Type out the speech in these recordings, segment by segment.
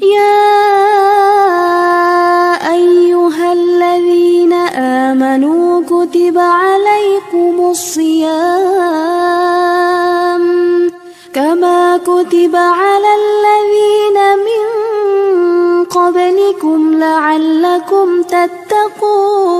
يا أيها الذين آمنوا كتب عليكم الصيام كما كتب على الذين من قبلكم لعلكم تتقون.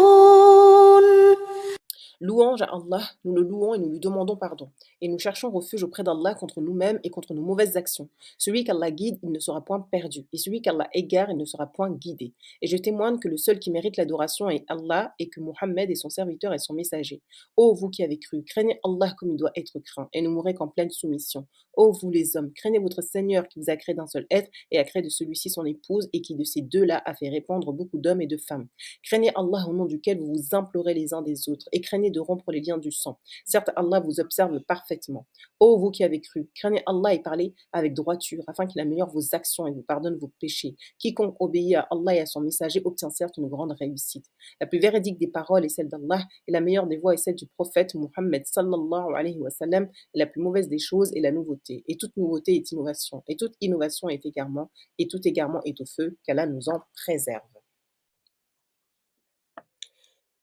Louange à Allah, nous le louons et nous lui demandons pardon. Et nous cherchons refuge auprès d'Allah contre nous-mêmes et contre nos mauvaises actions. Celui qu'Allah guide, il ne sera point perdu. Et celui qu'Allah égare, il ne sera point guidé. Et je témoigne que le seul qui mérite l'adoration est Allah et que Muhammad est son serviteur et son messager. Ô vous qui avez cru, craignez Allah comme il doit être craint et ne mourrez qu'en pleine soumission. Ô vous les hommes, craignez votre Seigneur qui vous a créé d'un seul être et a créé de celui-ci son épouse et qui de ces deux-là a fait répandre beaucoup d'hommes et de femmes. Craignez Allah au nom duquel vous vous implorez les uns des autres et craignez de rompre les liens du sang. Certes, Allah vous observe parfaitement. Ô vous qui avez cru, craignez Allah et parlez avec droiture afin qu'il améliore vos actions et vous pardonne vos péchés. Quiconque obéit à Allah et à son messager obtient certes une grande réussite. La plus véridique des paroles est celle d'Allah et la meilleure des voies est celle du prophète Muhammad sallallahu alayhi wa sallam. Et la plus mauvaise des choses est la nouveauté. Et toute nouveauté est innovation. Et toute innovation est égarement. Et tout égarement est au feu. Qu'Allah nous en préserve.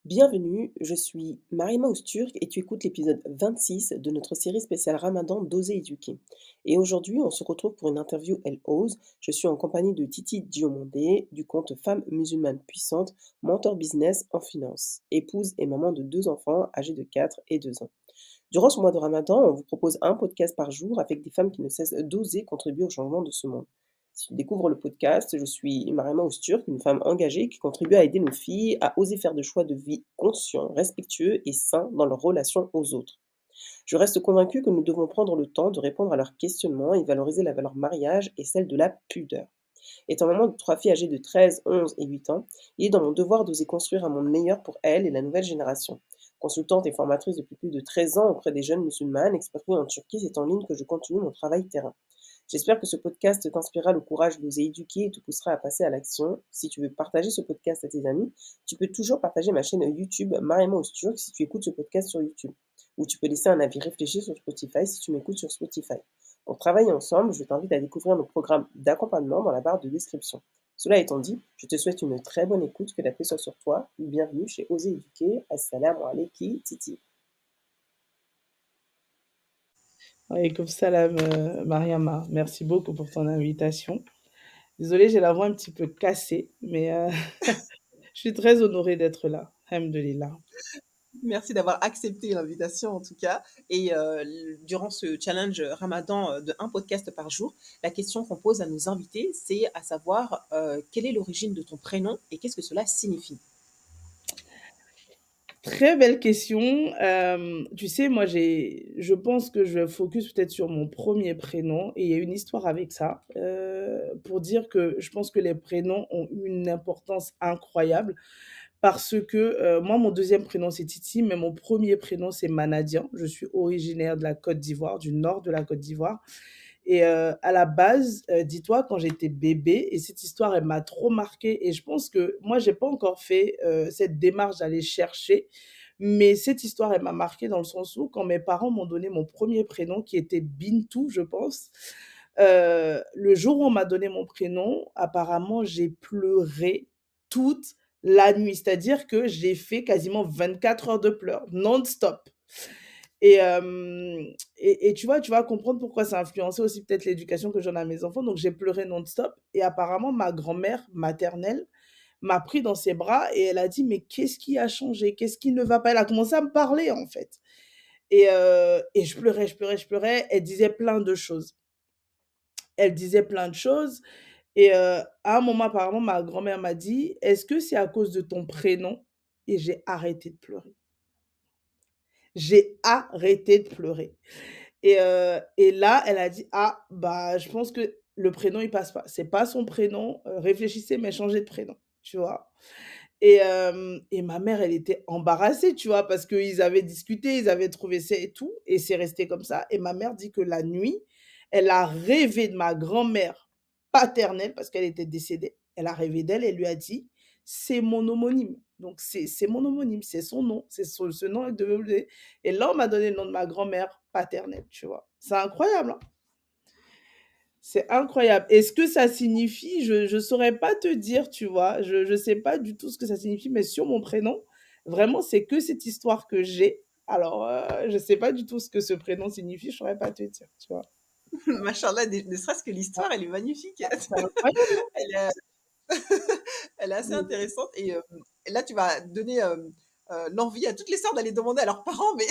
Bienvenue, je suis Marima Ousturk et tu écoutes l'épisode 26 de notre série spéciale Ramadan d'Oser Éduquer. Et aujourd'hui, on se retrouve pour une interview Elle Ose. Je suis en compagnie de Titi Diomondé, du compte Femmes musulmanes puissantes, mentor business en finance, épouse et maman de 2 enfants âgés de 4 et 2 ans. Durant ce mois de Ramadan, on vous propose un podcast par jour avec des femmes qui ne cessent d'oser contribuer au changement de ce monde. Si tu découvres le podcast, je suis Marima Ousturk, une femme engagée qui contribue à aider nos filles à oser faire des choix de vie conscients, respectueux et sains dans leur relation aux autres. Je reste convaincue que nous devons prendre le temps de répondre à leurs questionnements et valoriser la valeur mariage et celle de la pudeur. Étant maman de 3 filles âgées de 13, 11 et 8 ans, il est dans mon devoir d'oser construire un monde meilleur pour elles et la nouvelle génération. Consultante et formatrice depuis plus de 13 ans auprès des jeunes musulmanes expatriées en Turquie, c'est en ligne que je continue mon travail terrain. J'espère que ce podcast t'inspirera le courage d'oser éduquer et te poussera à passer à l'action. Si tu veux partager ce podcast à tes amis, tu peux toujours partager ma chaîne YouTube Marima Ousturk si tu écoutes ce podcast sur YouTube. Ou tu peux laisser un avis réfléchi sur Spotify si tu m'écoutes sur Spotify. Pour travailler ensemble, je t'invite à découvrir nos programmes d'accompagnement dans la barre de description. Cela étant dit, je te souhaite une très bonne écoute, que la paix soit sur toi. Bienvenue chez Oser Éduquer. Assalamu alaikum, Titi. Alaykoum salam, Mariama. Merci beaucoup pour ton invitation. Désolée, j'ai la voix un petit peu cassée, mais je suis très honorée d'être là. Alhamdulillah. Merci d'avoir accepté l'invitation en tout cas. Et durant ce challenge Ramadan de un podcast par jour, la question qu'on pose à nos invités, c'est à savoir quelle est l'origine de ton prénom et qu'est-ce que cela signifie? Très belle question. Tu sais, moi, je pense que je vais focus peut-être sur mon premier prénom et il y a une histoire avec ça, pour dire que je pense que les prénoms ont une importance incroyable parce que, moi, mon deuxième prénom, c'est Titi, mais mon premier prénom, c'est Manadian. Je suis originaire de la Côte d'Ivoire, du nord de la Côte d'Ivoire et à la base, dis-toi, quand j'étais bébé et cette histoire, elle m'a trop marquée et je pense que moi, j'ai pas encore fait, cette démarche d'aller chercher, mais cette histoire, elle m'a marquée dans le sens où quand mes parents m'ont donné mon premier prénom qui était Bintou, je pense, le jour où on m'a donné mon prénom, apparemment, j'ai pleuré toute la nuit. C'est-à-dire que j'ai fait quasiment 24 heures de pleurs, non-stop. Et, tu vas comprendre pourquoi ça a influencé aussi peut-être l'éducation que je donne à mes enfants. Donc, j'ai pleuré non-stop. Et apparemment, ma grand-mère maternelle m'a pris dans ses bras et elle a dit: «Mais qu'est-ce qui a changé? Qu'est-ce qui ne va pas?» Elle a commencé à me parler, en fait. Et je pleurais, je pleurais, je pleurais. Elle disait plein de choses. Elle disait plein de choses. Et à un moment, apparemment, ma grand-mère m'a dit: «Est-ce que c'est à cause de ton prénom?» Et j'ai arrêté de pleurer. J'ai arrêté de pleurer. Et là, elle a dit: «Ah, bah, je pense que le prénom, il passe pas. C'est pas son prénom, réfléchissez, mais changez de prénom», tu vois? Et ma mère, elle était embarrassée, tu vois? Parce qu'ils avaient discuté, ils avaient trouvé ça et tout et c'est resté comme ça et ma mère dit que la nuit, elle a rêvé de ma grand-mère paternelle parce qu'elle était décédée. Elle a rêvé d'elle et lui a dit: «C'est mon homonyme, donc c'est mon homonyme, c'est son nom, c'est ce nom elle devait me donner» et là, on m'a donné le nom de ma grand-mère paternelle, tu vois? C'est incroyable, hein? C'est incroyable. Et ce que ça signifie, je saurais pas te dire, tu vois? Je sais pas du tout ce que ça signifie, mais sur mon prénom, vraiment, c'est que cette histoire que j'ai. Alors, je sais pas du tout ce que ce prénom signifie, je saurais pas te dire, tu vois? Machallah, ne serait-ce que Ah, l'histoire, elle est magnifique. c'est incroyable, hein? Elle est, elle est assez intéressante et là, tu vas donner, l'envie à toutes les sœurs d'aller demander à leurs parents: «Mais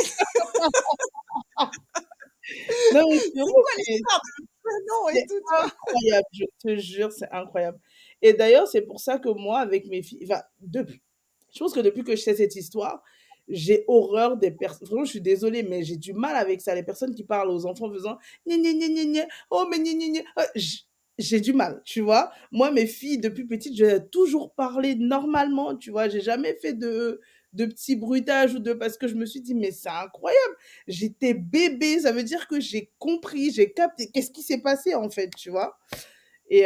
Non, mais c'est c'est vrai, quoi l'histoire de notre prénom?» et c'est tout, tu vois? incroyable, je te jure, c'est incroyable. Et d'ailleurs, c'est pour ça que moi, avec mes filles, enfin, depuis, je pense que depuis que je sais cette histoire, j'ai horreur des personnes. Vraiment, je suis désolée, mais j'ai du mal avec ça. Les personnes qui parlent aux enfants en faisant gna gna gna gna gna, oh, mais gna gna gna. J'ai du mal, tu vois. Moi, mes filles, depuis petite, j'ai toujours parlé normalement, tu vois. J'ai jamais fait de petits bruitages ou de. Parce que je me suis dit, mais c'est incroyable. J'étais bébé, ça veut dire que j'ai compris, j'ai capté. Qu'est-ce qui s'est passé, en fait, tu vois. Et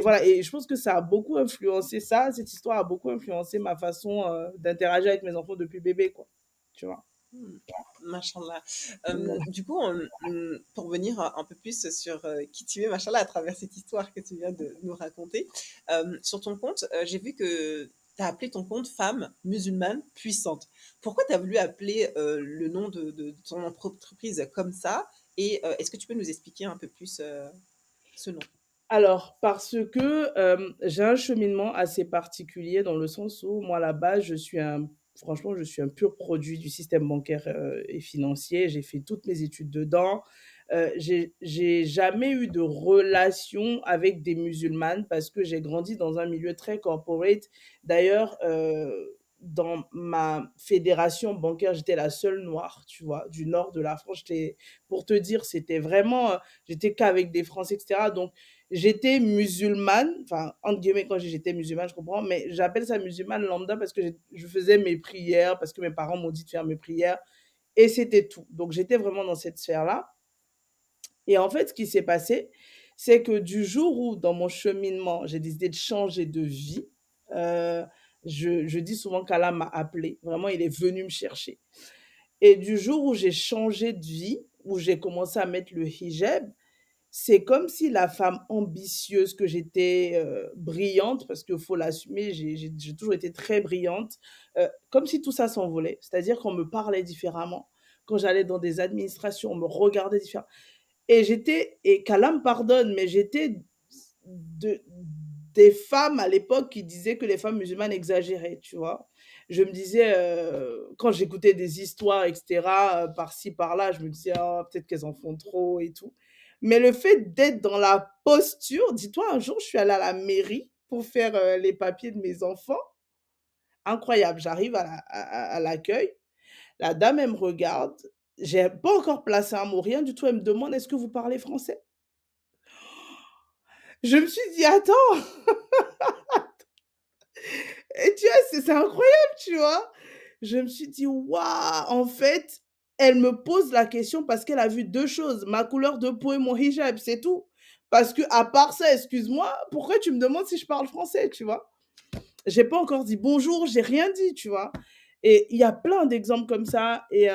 voilà, et je pense que ça a beaucoup influencé ça, cette histoire a beaucoup influencé ma façon, d'interagir avec mes enfants depuis bébé, quoi, tu vois? Mmh. Machallah. Voilà. Du coup, pour venir un peu plus sur, qui tu es, machallah, à travers cette histoire que tu viens de nous raconter, sur ton compte, j'ai vu que tu as appelé ton compte «Femme musulmane puissante». Pourquoi tu as voulu appeler, le nom de ton entreprise comme ça? Et est-ce que tu peux nous expliquer un peu plus, ce nom? Alors, parce que, j'ai un cheminement assez particulier dans le sens où moi, à la base, franchement, je suis un pur produit du système bancaire, et financier. J'ai fait toutes mes études dedans. J'ai jamais eu de relation avec des musulmanes parce que j'ai grandi dans un milieu très corporate. D'ailleurs, dans ma fédération bancaire, j'étais la seule noire, tu vois? Du nord de la France. Pour te dire, c'était vraiment, j'étais qu'avec des Français et cetera. Donc j'étais musulmane, enfin, entre guillemets, quand j'étais musulmane, je comprends, mais j'appelle ça musulmane lambda parce que je faisais mes prières, parce que mes parents m'ont dit de faire mes prières, et c'était tout. Donc, j'étais vraiment dans cette sphère-là. Et en fait, ce qui s'est passé, c'est que du jour où, dans mon cheminement, j'ai décidé de changer de vie, euh, je dis souvent qu'Allah m'a appelé. Vraiment, il est venu me chercher. Et du jour où j'ai changé de vie, où j'ai commencé à mettre le hijab, c'est comme si la femme ambitieuse que j'étais, brillante, parce qu'il faut l'assumer, j'ai toujours été très brillante, comme si tout ça s'envolait. C'est-à-dire qu'on me parlait différemment. Quand j'allais dans des administrations, on me regardait différemment. Et qu'Allah me pardonne, mais j'étais de des femmes à l'époque qui disaient que les femmes musulmanes exagéraient, tu vois? Je me disais, quand j'écoutais des histoires et cetera, par-ci par-là, je me disais: «Oh, peut-être qu'elles en font trop et tout». Mais le fait d'être dans la posture, dis-toi, un jour, je suis allée à la mairie pour faire, les papiers de mes enfants. Incroyable, j'arrive à l'accueil, la dame, elle me regarde, j'ai pas encore placé un mot, rien du tout, elle me demande: «Est-ce que vous parlez français?» Je me suis dit: «Attends». Et tu vois, c'est incroyable, tu vois? Je me suis dit: «Waouh!» En fait, elle me pose la question parce qu'elle a vu 2 choses, ma couleur de peau et mon hijab, c'est tout. Parce que à part ça, excuse-moi, pourquoi tu me demandes si je parle français, tu vois? J'ai pas encore dit bonjour, j'ai rien dit, tu vois? Et il y a plein d'exemples comme ça. Et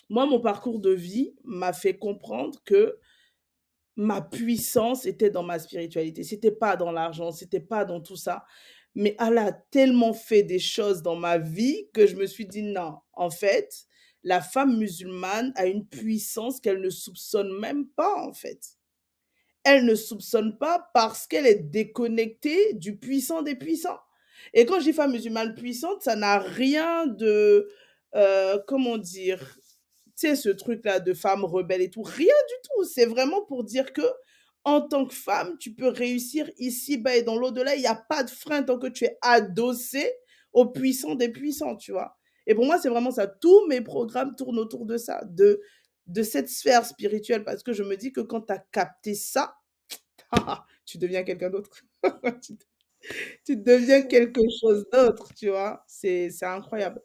moi, mon parcours de vie m'a fait comprendre que ma puissance était dans ma spiritualité. C'était pas dans l'argent, c'était pas dans tout ça. Mais elle a tellement fait des choses dans ma vie que je me suis dit: «Non, en fait, la femme musulmane a une puissance qu'elle ne soupçonne même pas, en fait». Elle ne soupçonne pas parce qu'elle est déconnectée du puissant des puissants. Et quand je dis femme musulmane puissante, ça n'a rien de, comment dire? Tu sais, ce truc-là de femme rebelle et tout, rien du tout. C'est vraiment pour dire que en tant que femme, tu peux réussir ici-bas et dans l'au-delà. Il y a pas de frein tant que tu es adossée aux puissants des puissants, tu vois? Et pour moi, c'est vraiment ça. Tous mes programmes tournent autour de ça, de cette sphère spirituelle, parce que je me dis que quand tu as capté ça, tu deviens quelqu'un d'autre. Tu tu deviens quelque chose d'autre, tu vois? C'est incroyable.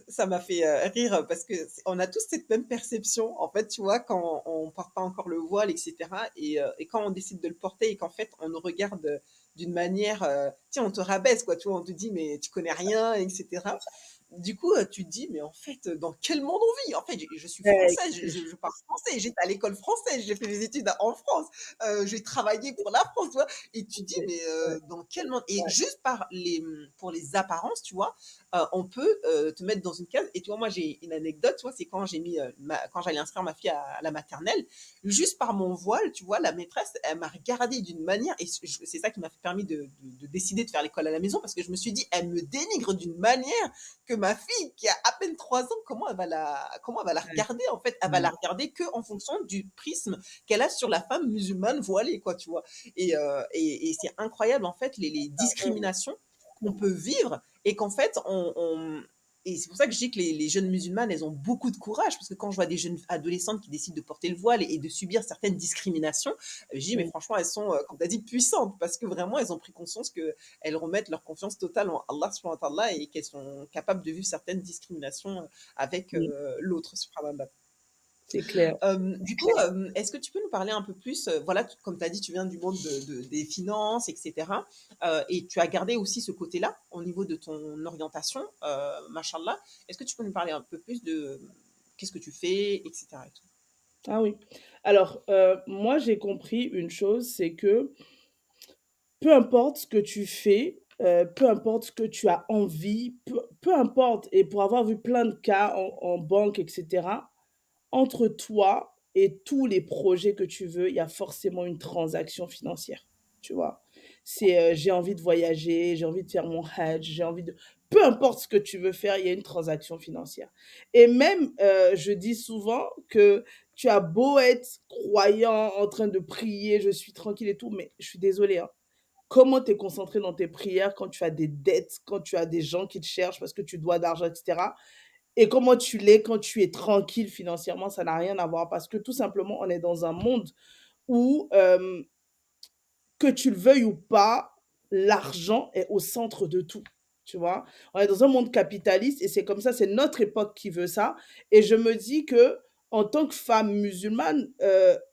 Ça m'a fait, rire parce que on a tous cette même perception, en fait, tu vois? Quand on porte pas encore le voile et cetera et quand on décide de le porter et qu'en fait, on nous regarde, d'une manière, tu sais, on te rabaisse, quoi, tu vois? On te dit: «Mais tu connais rien» et cetera. Du coup, tu te dis: «Mais en fait, dans quel monde on vit?» En fait, je suis Ouais, française, je parle français, j'étais à l'école française, j'ai fait mes études en France, j'ai travaillé pour la France, tu vois? Et tu te dis: OK. «Mais, Ouais, dans quel monde?» Et ouais. juste par pour les apparences, tu vois? On peut, te mettre dans une case et tu vois, moi, j'ai une anecdote, tu vois? C'est quand j'ai mis, ma quand j'allais inscrire ma fille à la maternelle, juste par mon voile, tu vois? La maîtresse, elle m'a regardée d'une manière et c'est ça qui m'a permis de décider de faire l'école à la maison parce que je me suis dit: «Elle me dénigre d'une manière que ma fille qui a à peine 3 ans, comment elle va la Ouais, regarder en fait? Elle va la ouais. regarder que en fonction du prisme qu'elle a sur la femme musulmane voilée quoi, tu vois? Et c'est incroyable en fait les Mmh. discriminations qu'on peut vivre et qu'en fait on et c'est pour ça que je dis que les jeunes musulmanes, elles ont beaucoup de courage parce que quand je vois des jeunes adolescentes qui décident de porter le voile et de subir certaines discriminations, je dis: «Mais Mmh. franchement, elles sont, comme tu as dit, puissantes» parce que vraiment elles ont pris conscience qu'elles remettent leur confiance totale en Allah subhanahu wa ta'ala et qu'elles sont capables de vivre certaines discriminations, avec, Mmh. l'autre subhanallah. C'est clair. Du coup, est-ce que tu peux nous parler un peu plus, voilà, comme tu as dit, tu viens du monde des finances et cetera, et tu as gardé aussi ce côté-là au niveau de ton orientation, mashallah. Est-ce que tu peux nous parler un peu plus de qu'est-ce que tu fais et cetera et tout? Ah oui. Alors, moi, j'ai compris une chose, c'est que peu importe ce que tu fais, peu importe ce que tu as envie, peu importe et pour avoir vu plein de cas en banque et cetera, entre toi et tous les projets que tu veux, il y a forcément une transaction financière, tu vois? C'est, j'ai envie de voyager, j'ai envie de faire mon hajj, j'ai envie de peu importe ce que tu veux faire, il y a une transaction financière et même, je dis souvent que tu as beau être croyant, en train de prier: «Je suis tranquille» et tout, mais je suis désolée, hein, comment tu es concentré dans tes prières quand tu as des dettes, quand tu as des gens qui te cherchent parce que tu dois de l'argent et cetera? Et comment tu l'es quand tu es tranquille financièrement, ça n'a rien à voir parce que tout simplement, on est dans un monde où, que tu le veuilles ou pas, l'argent est au centre de tout, tu vois? On est dans un monde capitaliste et c'est comme ça, c'est notre époque qui veut ça et je me dis que en tant que femme musulmane,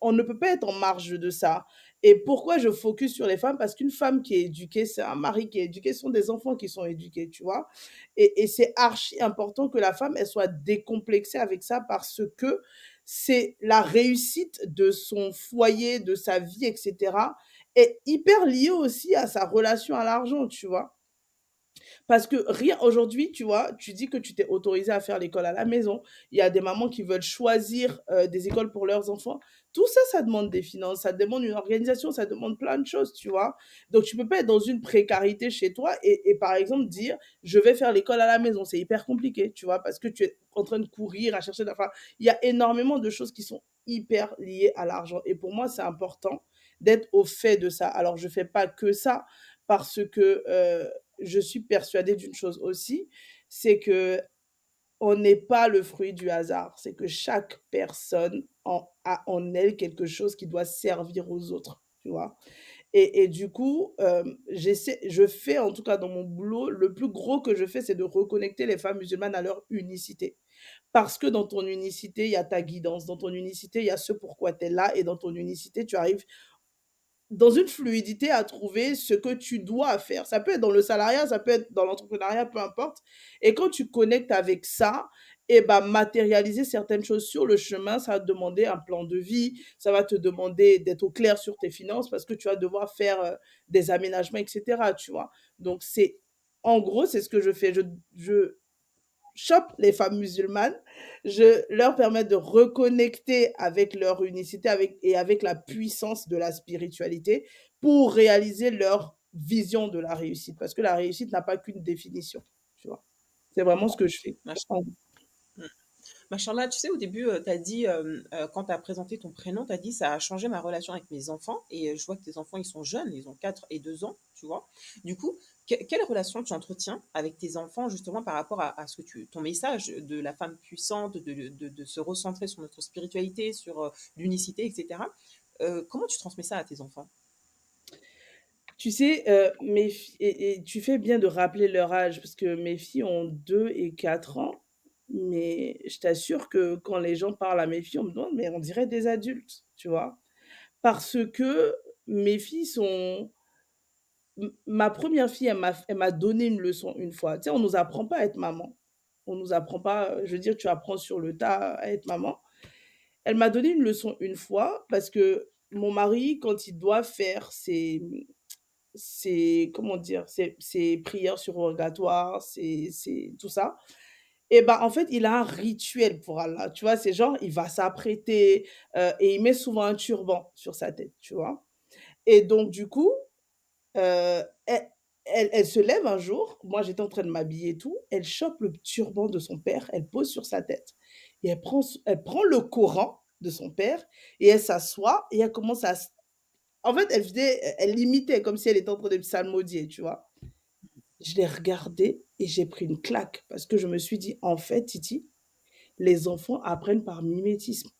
on ne peut pas être en marge de ça et pourquoi je focus sur les femmes? Parce qu'une femme qui est éduquée, c'est un mari qui est éduqué, ce sont des enfants qui sont éduqués, tu vois? Et c'est archi important que la femme, elle soit décomplexée avec ça parce que c'est la réussite de son foyer, de sa vie et cetera est hyper lié aussi à sa relation à l'argent, tu vois? Parce que rien aujourd'hui, tu vois, tu dis que tu t'es autorisé à faire l'école à la maison. Il y a des mamans qui veulent choisir, des écoles pour leurs enfants. Tout ça, ça demande des finances, ça demande une organisation, ça demande plein de choses, tu vois? Donc tu peux pas être dans une précarité chez toi et par exemple dire: «Je vais faire l'école à la maison». C'est hyper compliqué, tu vois? Parce que tu es en train de courir à chercher enfin, il y a énormément de choses qui sont hyper liées à l'argent et pour moi, c'est important d'être au fait de ça. Alors je fais pas que ça parce que, je suis persuadée d'une chose aussi, c'est que on n'est pas le fruit du hasard. C'est que chaque personne a en elle quelque chose qui doit servir aux autres, tu vois? Et du coup, je fais en tout cas dans mon boulot, le plus gros que je fais, c'est de reconnecter les femmes musulmanes à leur unicité. Parce que dans ton unicité, il y a ta guidance, dans ton unicité, il y a ce pourquoi tu es là et dans ton unicité, tu arrives dans une fluidité à trouver ce que tu dois faire. Ça peut être dans le salariat, ça peut être dans l'entrepreneuriat, peu importe. Et quand tu connectes avec ça, et ben matérialiser certaines choses sur le chemin, ça va te demander un plan de vie, ça va te demander d'être au clair sur tes finances parce que tu vas devoir faire des aménagements, etc. Tu vois? Donc, en gros, c'est ce que je fais. Je chope les femmes musulmanes, je leur permets de reconnecter avec leur unicité avec la puissance de la spiritualité pour réaliser leur vision de la réussite. Parce que la réussite n'a pas qu'une définition, tu vois? C'est vraiment ce que je fais. Macha En mmh. Machallah, tu sais, au début, tu as dit, quand tu as présenté ton prénom, tu as dit: «Ça a changé ma relation avec mes enfants» et je vois que tes enfants, ils sont jeunes, ils ont 4 et 2 ans, tu vois? Du coup, quelle relation tu entretiens avec tes enfants justement par rapport à ce que ton message de la femme puissante, de se recentrer sur notre spiritualité, sur, l'unicité et cetera? Comment tu transmets ça à tes enfants? Tu sais, mes fi et tu fais bien de rappeler leur âge parce que mes filles ont 2 et 4 ans, mais je t'assure que quand les gens parlent à mes filles, on me demande: «Mais on dirait des adultes», tu vois? Parce que mes filles sont ma première fille, elle m'a donné une leçon une fois. Tu sais, on nous apprend pas à être maman. On nous apprend pas, je veux dire, tu apprends sur le tas à être maman. Elle m'a donné une leçon une fois parce que mon mari, quand il doit faire comment dire? Ses prières surrogatoires, ses tout ça et ben, en fait, il a un rituel pour Allah, tu vois? C'est genre, il va s'apprêter, et il met souvent un turban sur sa tête, tu vois? Et donc du coup, elle elle se lève un jour, moi j'étais en train de m'habiller et tout, elle chope le turban de son père, elle pose sur sa tête et elle prend le Coran de son père et elle s'assoit et elle commence à s en fait, elle imitait comme si elle était en train de psalmodier, tu vois? Je l'ai regardée et j'ai pris une claque parce que je me suis dit: «En fait, Titi, les enfants apprennent par mimétisme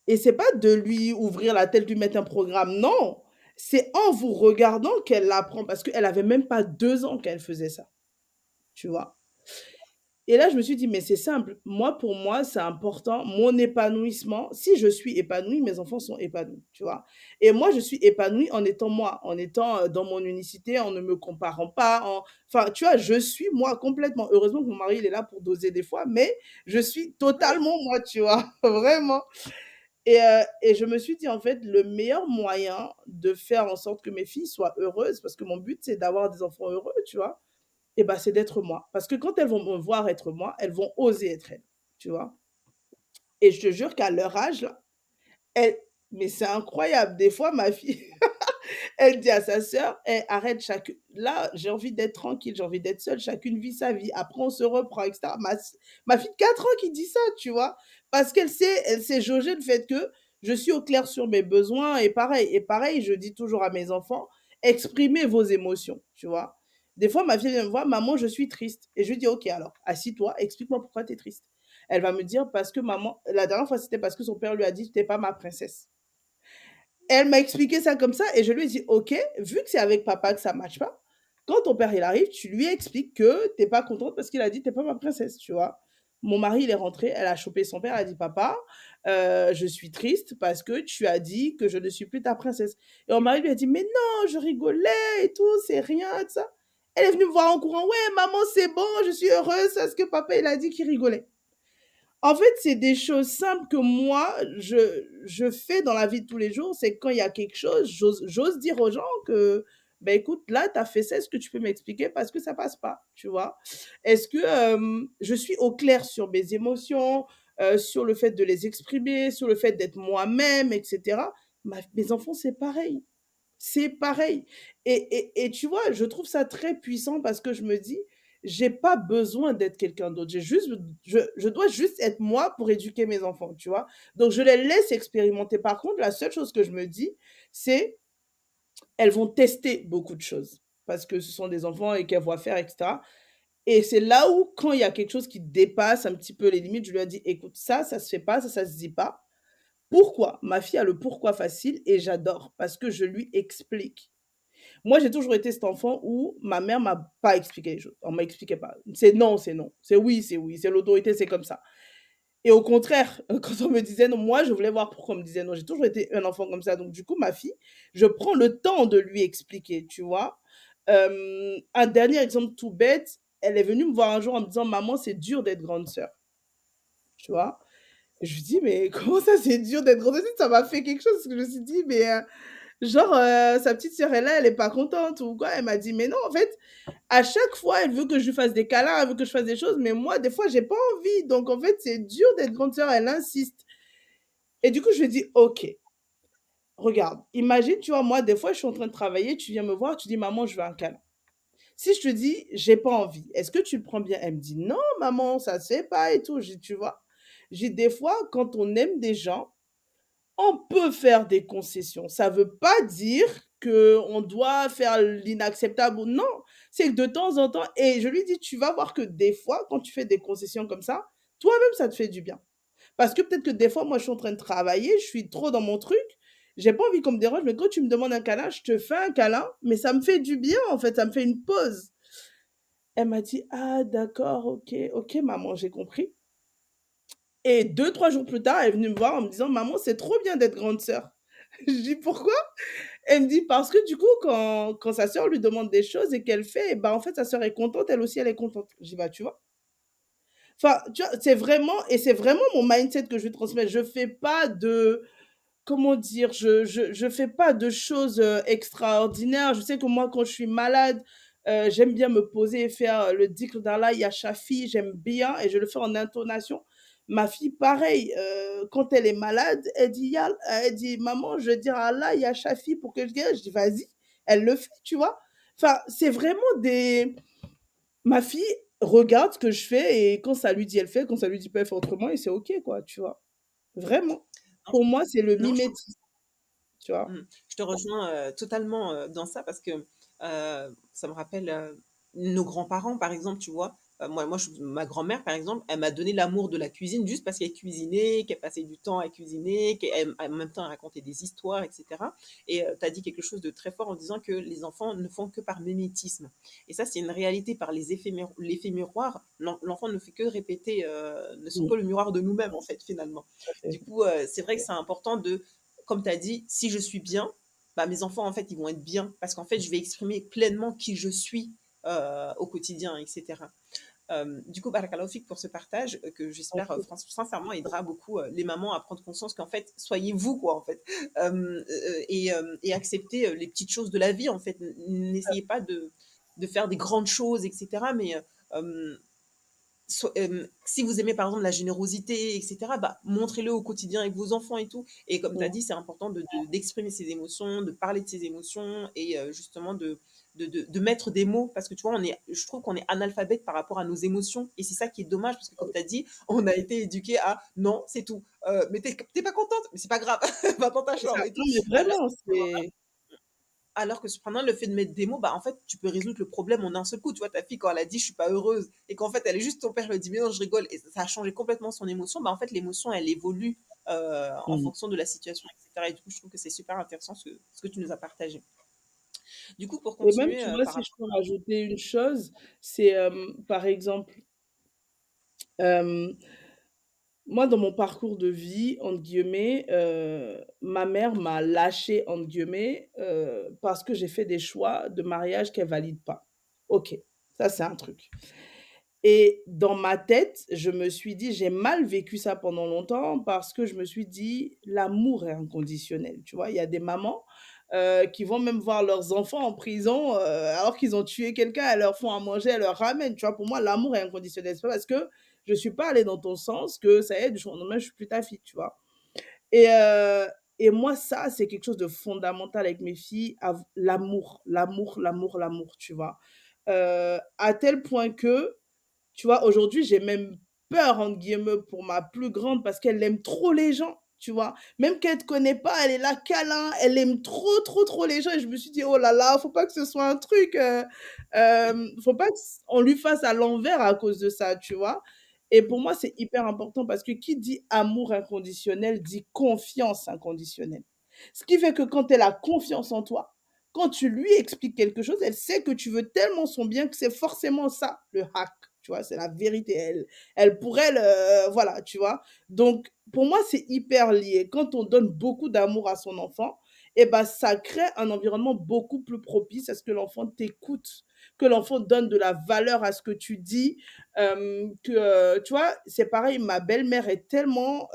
et c'est pas de lui ouvrir la tête, lui mettre un programme, non! C'est en vous regardant qu'elle l'apprend» parce qu'elle avait même pas 2 ans qu'elle faisait ça, tu vois? Et là, je me suis dit: «Mais c'est simple, moi, pour moi, c'est important, mon épanouissement, si je suis épanouie, mes enfants sont épanouis», tu vois? Et moi, je suis épanouie en étant moi, en étant, dans mon unicité, en ne me comparant pas, enfin, tu vois, je suis moi complètement. Heureusement que mon mari, il est là pour doser des fois, mais je suis totalement moi, tu vois? Vraiment. Et je me suis dit, en fait, le meilleur moyen de faire en sorte que mes filles soient heureuses, parce que mon but, c'est d'avoir des enfants heureux, tu vois? Et bah, c'est d'être moi. Parce que quand elles vont me voir être moi, elles vont oser être elles, tu vois? Et je te jure qu'à leur âge là, elles mais c'est incroyable, des fois ma fille, elle dit à sa sœur: «Eh arrête chaque là, j'ai envie d'être tranquille, j'ai envie d'être seule, chacune vit sa vie, après on se reprend» et cetera. Ma fille de 4 ans qui dit ça, tu vois? Parce elle sait jauger le fait que je suis au clair sur mes besoins et pareil, je dis toujours à mes enfants: «Exprimez vos émotions», tu vois? Des fois, ma fille vient me voir: «Maman, je suis triste» et je lui dis: «OK, alors assis-toi, explique-moi pourquoi tu es triste». Elle va me dire: «Parce que maman» la dernière fois, c'était parce que son père lui a dit: «Tu es pas ma princesse». Elle m'a expliqué ça comme ça et je lui ai dit: «OK, vu que c'est avec papa que ça matche pas, quand ton père il arrive, tu lui expliques que tu es pas contente parce qu'il a dit: "Tu es pas ma princesse"», tu vois? Mon mari, il est rentré, elle a chopé son père, elle a dit: «Papa, je suis triste parce que tu as dit que je ne suis plus ta princesse» et mon mari lui a dit: «Mais non, je rigolais et tout, c'est rien, tout ça». Elle est venue me voir en courant: «Ouais maman, c'est bon, je suis heureuse parce que papa il a dit qu'il rigolait». En fait, c'est des choses simples que moi, je fais dans la vie de tous les jours. C'est quand il y a quelque chose, j'ose dire aux gens que: «Beh, écoute, là, tu as fait ça, est-ce que tu peux m'expliquer? Parce que ça passe pas», tu vois? Est-ce que, je suis au clair sur mes émotions, sur le fait de les exprimer, sur le fait d'être moi-même et cetera? Mes enfants, c'est pareil. C'est pareil et tu vois, je trouve ça très puissant parce que je me dis: «J'ai pas besoin d'être quelqu'un d'autre, je dois juste être moi pour éduquer mes enfants», tu vois? Donc je les laisse expérimenter. Par contre, la seule chose que je me dis, c'est: elles vont tester beaucoup de choses parce que ce sont des enfants et qu'elles voient faire et cetera et c'est là où, quand il y a quelque chose qui dépasse un petit peu les limites, je lui ai dit: «Écoute, ça se fait pas, ça se dit pas». Pourquoi? Ma fille a le pourquoi facile et j'adore parce que je lui explique. Moi, j'ai toujours été cet enfant où ma mère m'a pas expliqué les choses. On m'expliquait pas. C'est non. C'est oui. C'est l'autorité, c'est comme ça. Et au contraire, quand on me disait non, moi, je voulais voir pourquoi on me disait non. J'ai toujours été un enfant comme ça. Donc, du coup, ma fille, je prends le temps de lui expliquer, tu vois. Un dernier exemple tout bête, elle est venue me voir un jour en me disant: «Maman, c'est dur d'être grande sœur», tu vois. Je lui dis: «Mais comment ça, c'est dur d'être grande sœur?» Ça m'a fait quelque chose parce que je me suis dit: «Mais genre, sa petite sœur est là, elle est pas contente ou quoi?» Elle m'a dit: «Mais non, en fait, à chaque fois, elle veut que je lui fasse des câlins, elle veut que je fasse des choses, mais moi, des fois, j'ai pas envie. Donc en fait, c'est dur d'être grande sœur», elle insiste et du coup, je lui ai dit: «OK, regarde, imagine, tu vois, moi, des fois, je suis en train de travailler, tu viens me voir, tu dis: "Maman, je veux un câlin"». Si je te dis: «J'ai pas envie», est-ce que tu le prends bien?» Elle me dit: «Non maman, ça se fait pas et tout». J'ai dit: «Tu vois?» J'ai dit: «Des fois, quand on aime des gens, on peut faire des concessions. Ça veut pas dire qu'on doit faire l'inacceptable ou non, c'est que de temps en temps» et je lui dis: «Tu vas voir que des fois, quand tu fais des concessions comme ça, toi-même, ça te fait du bien». Parce que peut-être que des fois, moi, je suis en train de travailler, je suis trop dans mon truc, j'ai pas envie qu'on me dérange, mais quand tu me demandes un câlin, je te fais un câlin, mais ça me fait du bien, en fait, ça me fait une pause. Elle m'a dit: «Ah d'accord, OK, OK maman, j'ai compris» et 2 3 jours plus tard, elle est venue me voir en me disant: «Maman, c'est trop bien d'être grande sœur». Je dis: «Pourquoi?» Elle me dit: «Parce que du coup, quand sa sœur lui demande des choses et qu'elle fait, et bah, en fait, sa sœur est contente, elle aussi, elle est contente». Je dis: «Bah, tu vois?» Enfin, tu vois, c'est vraiment mon mindset que je vais transmettre. Je fais pas de, comment dire, je fais pas de choses extraordinaires. Je sais que moi, quand je suis malade, j'aime bien me poser et faire le dhikr d'Allah ya Shafi, j'aime bien et je le fais en intonation. Ma fille, pareil, quand elle est malade, elle dit, maman, je veux dire Allah ya Shafi pour que je guérisse. Je dis, vas-y, elle le fait, tu vois. Enfin, c'est vraiment des. Ma fille regarde ce que je fais et quand ça lui dit, elle fait, quand ça lui dit pas, elle fait autrement et c'est OK, quoi, tu vois. Vraiment. Non, Pour moi, c'est le non, mimétisme, tu vois. je te rejoins totalement dans ça parce que ça me rappelle nos grands-parents, par exemple, tu vois. Ma grand-mère, par exemple, elle m'a donné l'amour de la cuisine juste parce qu'elle cuisinait, qu'elle passait du temps à cuisiner, en même temps elle racontait des histoires, etc. Et tu as dit quelque chose de très fort en disant que les enfants ne font que par mimétisme. Et ça, c'est une réalité par l'effet miroir. L'enfant ne fait que répéter, ne sont Mmh, que le miroir de nous-mêmes, en fait, finalement. tout à fait, Du coup, c'est vrai que ouais. c'est important de, comme tu as dit, si je suis bien, bah, mes enfants, en fait, ils vont être bien parce qu'en fait, je vais exprimer pleinement qui je suis au quotidien, etc. Du coup, Barakallahu Fik pour ce partage que j'espère sincèrement aidera beaucoup les mamans à prendre conscience qu'en fait, soyez vous, quoi, en fait, et accepter les petites choses de la vie, en fait. N'essayez pas de faire des grandes choses, etc. Mais si vous aimez par exemple la générosité, etc., bah, montrez-le au quotidien avec vos enfants et tout. Et comme tu as Mmh. dit, c'est important d'exprimer ses émotions, de parler de ses émotions et justement de mettre des mots. Parce que tu vois, je trouve qu'on est analphabète par rapport à nos émotions. Et c'est ça qui est dommage parce que comme tu as dit, on a été éduqué à non, c'est tout. Mais t'es pas contente, mais c'est pas grave, va dans ta C'est ça. chambre et tout. Non, mais Alors, vraiment, c'est alors que cependant, le fait de mettre des mots, bah, en fait, tu peux résoudre le problème en un seul coup. Tu vois, ta fille, quand elle a dit je suis pas heureuse, et qu'en fait, elle est juste ton père lui dit mais non, je rigole, et ça a changé complètement son émotion, bah, en fait, l'émotion, elle évolue en mmh. fonction de la situation, etc. Et du coup, je trouve que c'est super intéressant ce que tu nous as partagé. Du coup, pour Et même, continuer tu vois, par si je rapport. peux rajouter une chose, c'est, par exemple, hem, moi, dans mon parcours de vie, entre guillemets, ma mère m'a «lâchée» entre guillemets, parce que j'ai fait des choix de mariage qu'elle valide pas. OK, ça, c'est un truc. Et dans ma tête, je me suis dit j'ai mal vécu ça pendant longtemps parce que je me suis dit: «L'amour est inconditionnel», tu vois? Il y a des mamans, qui vont même voir leurs enfants en prison, alors qu'ils ont tué quelqu'un, elles leur font à manger, elles leur ramènent, tu vois? Pour moi, l'amour est inconditionnel. C'est pas parce que je suis pas allée dans ton sens que ça y est, du jour au lendemain, je suis plus ta fille, tu vois? Et et moi, ça, c'est quelque chose de fondamental avec mes filles, l'amour, l'amour, l'amour, l'amour, tu vois? À tel point que tu vois, aujourd'hui, j'ai même «peur» entre guillemets pour ma plus grande parce qu'elle aime trop les gens, tu vois? Même qu'elle te connaît pas, elle est là câlin, elle aime trop, trop, trop les gens et je me suis dit: «Oh là là, faut pas que ce soit un truc, faut pas qu'on lui fasse à l'envers à cause de ça», tu vois? Et pour moi, c'est hyper important parce que qui dit amour inconditionnel dit confiance inconditionnelle. Ce qui fait que quand elle a confiance en toi, quand tu lui expliques quelque chose, elle sait que tu veux tellement son bien que c'est forcément ça le hack, tu vois? C'est la vérité. Elle pour elle, voilà, tu vois? Donc pour moi, c'est hyper lié. Quand on donne beaucoup d'amour à son enfant et ben ça crée un environnement beaucoup plus propice à ce que l'enfant t'écoute, que l'enfant donne de la valeur à ce que tu dis, tu vois? C'est pareil, ma belle-mère est tellement,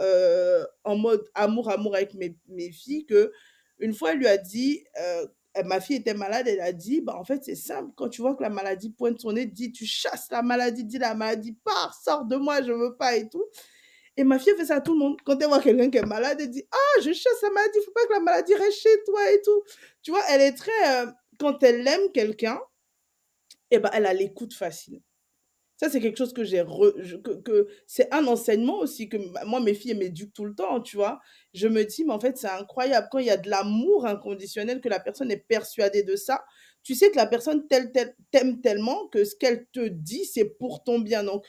en mode amour, amour avec mes filles qu'une fois, elle lui a dit, ma fille était malade, elle a dit: «Bah, en fait, c'est simple, quand tu vois que la maladie pointe son nez, dis tu chasses la maladie, dis la maladie: "Pars, sors de moi, je veux pas" et tout». Et ma fille, elle fait ça à tout le monde. Quand elle voit quelqu'un qui est malade, elle dit: «Ah, je chasse la maladie, faut pas que la maladie reste chez toi et tout». Tu vois? Elle est très, quand elle aime quelqu'un et ben, elle a l'écoute facile. Ça, c'est quelque chose que j'ai re je que c'est un enseignement aussi que moi, mes filles, elles m'éduquent tout le temps, tu vois? Je me dis: «Mais en fait, c'est incroyable, quand il y a de l'amour inconditionnel, que la personne est persuadée de ça, tu sais que la personne t'aime tellement que ce qu'elle te dit, c'est pour ton bien». Donc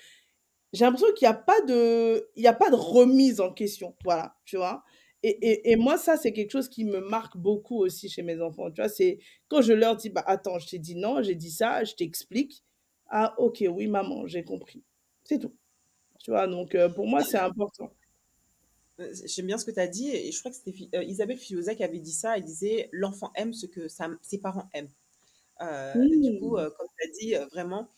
j'ai l'impression qu'il y a pas de remise en question, voilà, tu vois? Et moi, ça, c'est quelque chose qui me marque beaucoup aussi chez mes enfants, tu vois? C'est quand je leur dis: «Bah, attends, je t'ai dit non, j'ai dit ça, je t'explique». «Ah OK, oui maman, j'ai compris». C'est tout, tu vois? Donc pour moi, c'est important. J'aime bien ce que tu as dit, et je crois que c'était Isabelle Filosa qui avait dit ça. Elle disait l'enfant aime ce que ses parents aiment. Du coup, Mmh. comme tu as dit, vraiment,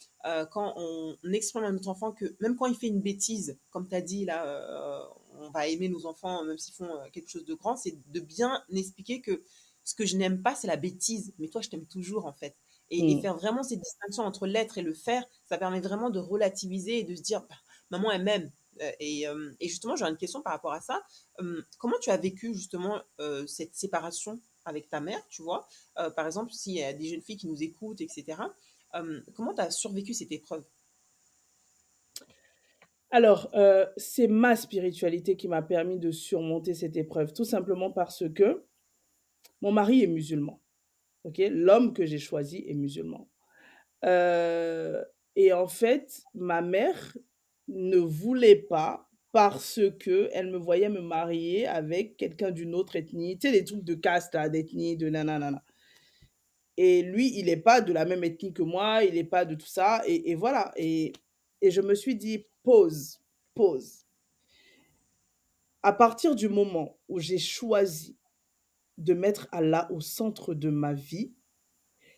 quand on exprime à notre enfant que même quand il fait une bêtise, comme tu as dit là, on va aimer nos enfants même s'ils font quelque chose de grand, c'est de bien expliquer que ce que je n'aime pas, c'est la bêtise, mais toi, je t'aime toujours en fait. Et Mmh. faire vraiment cette distinction entre l'être et le faire, ça permet vraiment de relativiser et de se dire, bah, maman, elle m'aime. Et justement, j'aurais une question par rapport à ça. Comment tu as vécu justement cette séparation avec ta mère, tu vois? Par exemple, s'il y a des jeunes filles qui nous écoutent, etc., comment tu as survécu cette épreuve? Alors, c'est ma spiritualité qui m'a permis de surmonter cette épreuve, tout simplement parce que mon mari est musulman, OK? L'homme que j'ai choisi est musulman. Heu et en fait, ma mère ne voulait pas parce que elle me voyait me marier avec quelqu'un d'une autre ethnie. Tu sais, les trucs de caste là, d'ethnie, de nana. Et lui, il est pas de la même ethnie que moi, il est pas de tout ça et voilà et je me suis dit: «Pause, pause». À partir du moment où j'ai choisi de mettre Allah au centre de ma vie,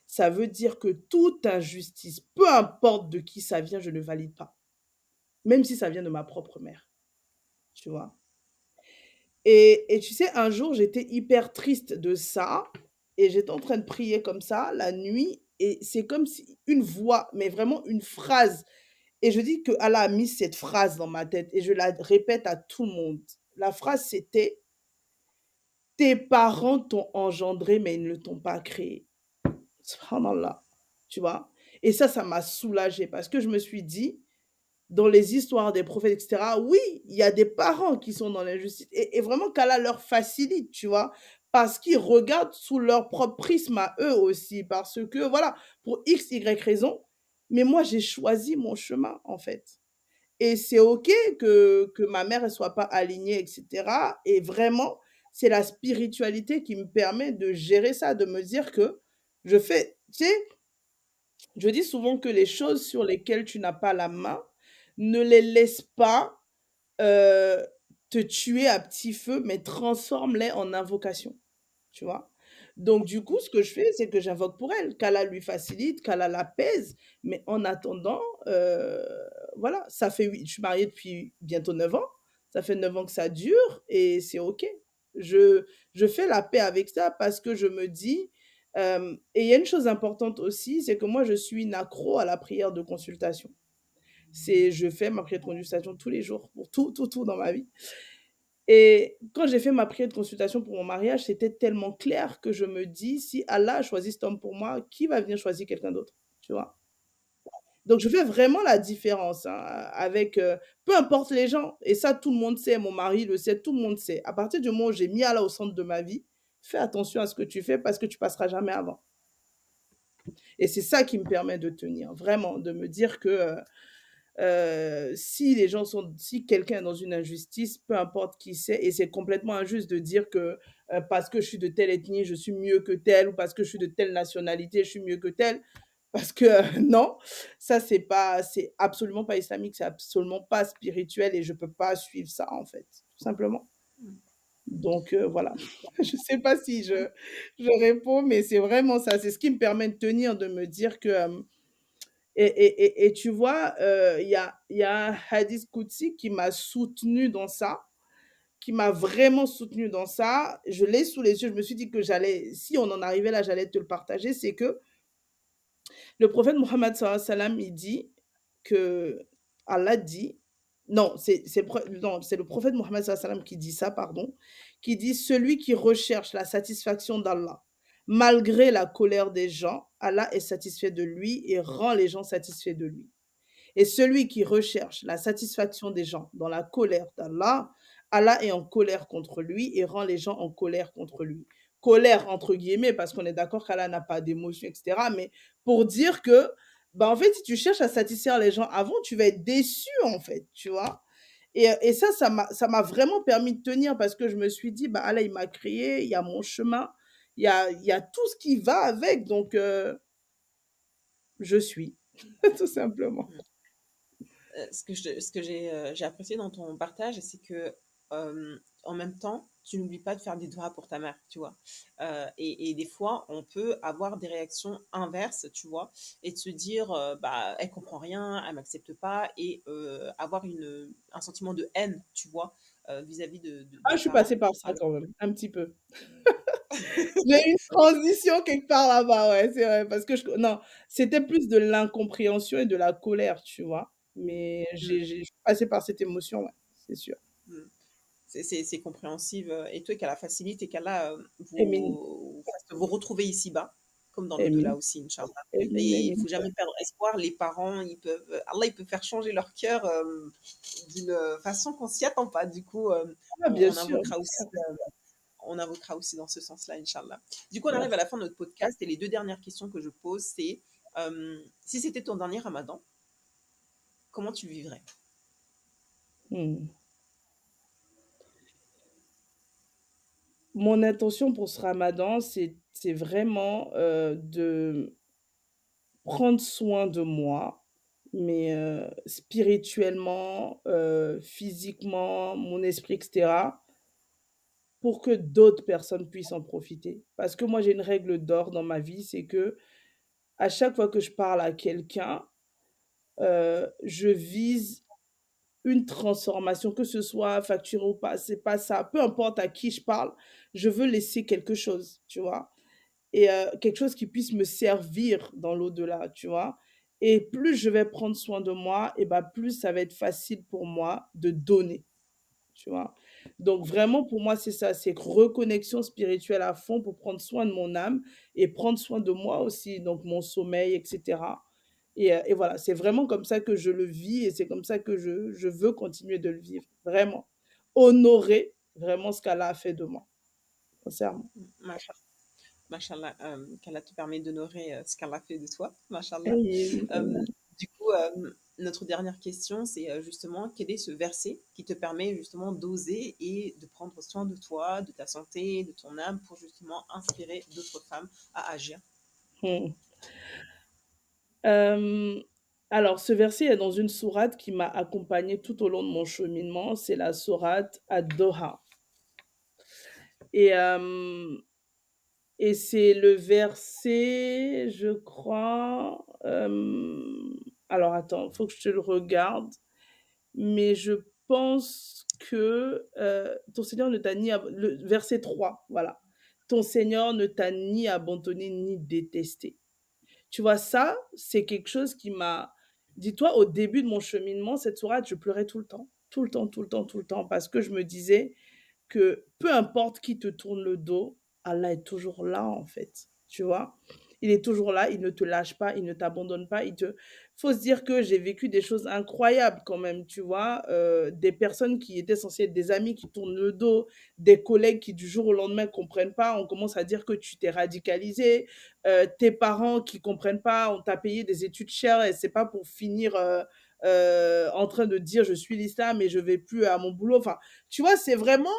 ça veut dire que toute injustice, peu importe de qui ça vient, je ne valide pas, même si ça vient de ma propre mère, tu vois? Et tu sais, un jour, j'étais hyper triste de ça et j'étais en train de prier comme ça la nuit et c'est comme si une voix, mais vraiment une phrase et je dis que Allah a mis cette phrase dans ma tête et je la répète à tout le monde. La phrase, c'était: «Tes parents t'ont engendré, mais ils ne t'ont pas créé». Subhanallah, tu vois? Et ça m'a soulagée parce que je me suis dit: «Dans les histoires des prophètes et cetera, oui, il y a des parents qui sont dans l'injustice» et vraiment qu'Allah leur facilite, tu vois? Parce qu'ils regardent sous leur propre prisme à eux aussi, parce que voilà, pour X, Y raison, mais moi j'ai choisi mon chemin, en fait. Et c'est OK que ma mère elle soit pas alignée et cetera et vraiment, c'est la spiritualité qui me permet de gérer ça, de me dire que je fais tu sais, je dis souvent que les choses sur lesquelles tu n'as pas la main, ne les laisse pas, heu, te tuer à petit feu, mais transforme-les en invocation. Tu vois? Donc du coup, ce que je fais, c'est que j'invoque pour elle, qu'Allah lui facilite, qu'Allah l'apaise, mais en attendant, voilà, ça fait je suis mariée depuis bientôt 9 ans, ça fait 9 ans que ça dure et c'est OK. Je fais la paix avec ça parce que je me dis, et il y a une chose importante aussi, c'est que moi je suis une accro à la prière de consultation. C'est je fais ma prière de consultation tous les jours pour tout dans ma vie et quand j'ai fait ma prière de consultation pour mon mariage, c'était tellement clair que je me dis: «Si Allah a choisi cet homme pour moi, qui va venir choisir quelqu'un d'autre?» Tu vois? Donc je fais vraiment la différence, hein, avec, peu importe les gens et ça tout le monde sait, mon mari le sait, tout le monde sait. À partir du moment où j'ai mis Allah au centre de ma vie, fais attention à ce que tu fais parce que tu passeras jamais avant et c'est ça qui me permet de tenir, vraiment, de me dire que, si les gens sont si quelqu'un est dans une injustice, peu importe qui c'est et c'est complètement injuste de dire que, parce que je suis de telle ethnie, je suis mieux que tel ou parce que je suis de telle nationalité, je suis mieux que tel. Parce que, non, ça c'est absolument pas islamique, c'est absolument pas spirituel et je peux pas suivre ça, en fait, tout simplement. Donc voilà. Je sais pas si je réponds, mais c'est vraiment ça. C'est ce qui me permet de tenir, de me dire que, et tu vois, il y a un hadith qudsi qui m'a soutenue dans ça, qui m'a vraiment soutenue dans ça. Je l'ai sous les yeux, je me suis dit que j'allais si on en arrivait là, j'allais te le partager. C'est que le prophète Mohammed sallallahu alayhi wa sallam, il dit que Allah dit non, c'est le prophète Mohammed sallallahu alayhi wa sallam qui dit ça, pardon, qui dit: «Celui qui recherche la satisfaction d'Allah, malgré la colère des gens, Allah est satisfait de lui et rend les gens satisfaits de lui». Et celui qui recherche la satisfaction des gens dans la colère d'Allah, Allah est en colère contre lui et rend les gens en colère contre lui. Colère entre guillemets, parce qu'on est d'accord qu'Allah n'a pas d'émotion, et cetera, mais pour dire que, bah, en fait, si tu cherches à satisfaire les gens avant, tu vas être déçu, en fait, tu vois? Et ça m'a vraiment permis de tenir parce que je me suis dit: «Bah, Allah, il m'a créé, il y a mon chemin, il y a tout ce qui va avec, donc je suis», tout simplement. Ce que j'ai apprécié dans ton partage, c'est que, en même temps, tu n'oublies pas de faire des doigts pour ta mère, tu vois. Et des fois, on peut avoir des réactions inverses, tu vois, et de se dire, bah, elle comprend rien, elle m'accepte pas, et avoir un sentiment de haine, tu vois, vis-à-vis Ah, des je suis parents. passée par ça Alors, quand même, un petit peu. J'ai eu une transition quelque part là-bas, ouais, c'est vrai, parce que non, c'était plus de l'incompréhension et de la colère, tu vois. Mais mm, je suis passée par cette émotion, ouais, c'est sûr. mm. C'est compréhensive. Et toi, qu'Allah facilite et qu'Allah Émine, vous fasse vous retrouver ici-bas, comme dans l'au-delà émine, aussi, Inch'Allah. émine, Et il émine. faut jamais perdre espoir. Les parents, Allah, il peut faire changer leur cœur d'une façon qu'on s'y attend pas. Du coup, Ah, bien on sûr. invoquera aussi, dans ce sens-là, Inch'Allah. Du coup, on arrive à Merci. la fin de notre podcast et les deux dernières questions que je pose, c'est si c'était ton dernier Ramadan, comment tu le vivrais? Hmm. Mon intention pour ce ramadan, c'est vraiment de prendre soin de moi, mais spirituellement, physiquement, mon esprit, etc., pour que d'autres personnes puissent en profiter. Parce que moi, j'ai une règle d'or dans ma vie, c'est que à chaque fois que je parle à quelqu'un, je vise une transformation, que ce soit facturé ou pas, c'est pas ça. Peu importe à qui je parle, je veux laisser quelque chose, tu vois? Et quelque chose qui puisse me servir dans l'au-delà, tu vois? Et plus je vais prendre soin de moi, et bah, plus ça va être facile pour moi de donner, tu vois? Donc vraiment pour moi, c'est ça, c'est reconnexion spirituelle à fond pour prendre soin de mon âme et prendre soin de moi aussi, donc mon sommeil et cetera. Et voilà, c'est vraiment comme ça que je le vis et c'est comme ça que je veux continuer de le vivre, vraiment. Honorer vraiment ce qu'Allah a fait de moi, sincèrement. Machallah, qu'Allah te permet d'honorer ce qu'Allah fait de toi, Machallah. Et Euh, du coup, notre dernière question, c'est justement quel est ce verset qui te permet justement d'oser et de prendre soin de toi, de ta santé, de ton âme pour justement inspirer d'autres femmes à agir. mmh. Hem, alors ce verset est dans une sourate qui m'a accompagnée tout au long de mon cheminement, c'est la sourate Ad-Doha et et c'est le verset, je crois, alors attends, faut que je te le regarde, mais je pense que, ton Seigneur ne t'a ni ab le verset 3, voilà. Ton Seigneur ne t'a ni abandonné ni détesté. Tu vois, ça, c'est quelque chose qui m'a dis-toi, au début de mon cheminement, cette sourate, je pleurais tout le temps, tout le temps, tout le temps, tout le temps, parce que je me disais que peu importe qui te tourne le dos, Allah est toujours là, en fait, tu vois? Il est toujours là, il ne te lâche pas, il ne t'abandonne pas, il te faut se dire que j'ai vécu des choses incroyables quand même, tu vois? Des personnes qui étaient censées être des amis qui tournent le dos, des collègues qui du jour au lendemain comprennent pas, on commence à dire que tu t'es radicalisé, tes parents qui comprennent pas, on t'a payé des études chères et c'est pas pour finir, en train de dire: «Je suis l'islam et je vais plus à mon boulot». Enfin, tu vois? C'est vraiment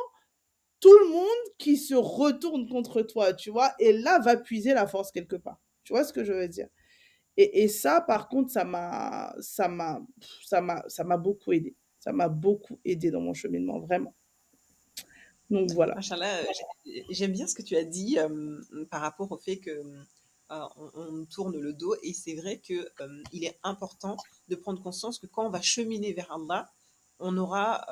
tout le monde qui se retourne contre toi, tu vois? Et là va puiser la force quelque part. Tu vois ce que je veux dire? Et ça, par contre, ça m'a beaucoup aidé. Ça m'a beaucoup aidé dans mon cheminement, vraiment. Donc voilà. Machallah, j'aime bien ce que tu as dit par rapport au fait que on nous tourne le dos et c'est vrai que il est important de prendre conscience que quand on va cheminer vers Allah, on aura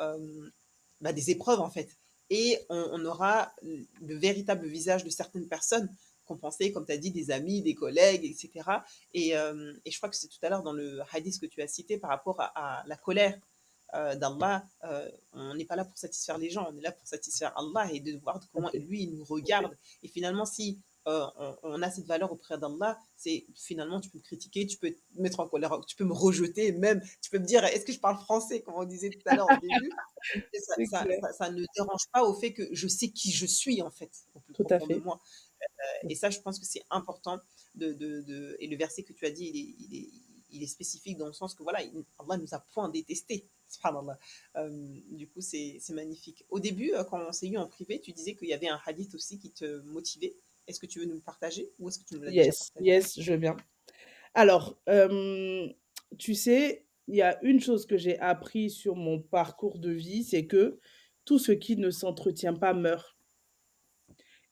bah, des épreuves en fait et on aura le véritable visage de certaines personnes qu'on pensait, comme tu as dit, des amis, des collègues, etc. Et je crois que c'est tout à l'heure dans le hadith que tu as cité par rapport à la colère d'Allah, on n'est pas là pour satisfaire les gens, on est là pour satisfaire Allah et de voir Tout à comment fait. lui il nous regarde. Et finalement, si on a cette valeur auprès d'Allah, c'est finalement tu peux me critiquer, tu peux me mettre en colère, tu peux me rejeter, même tu peux me dire est-ce que je parle français, comme on disait tout à l'heure au début. Et C'est clair. ça ne dérange pas au fait que je sais qui je suis en fait, au plus Tout à profond de fait. moi. Et ça, je pense que c'est important et le verset que tu as dit, il est spécifique dans le sens que voilà, Allah nous a point détesté. Subhanallah. Du coup, c'est magnifique. Au début, quand on s'est eu en privé, tu disais qu'il y avait un hadith aussi qui te motivait. Est-ce que tu veux nous le partager ou est-ce que tu nous l'as déjà Yes, partagé? yes, je viens. Alors, tu sais, il y a une chose que j'ai appris sur mon parcours de vie, c'est que tout ce qui ne s'entretient pas meurt.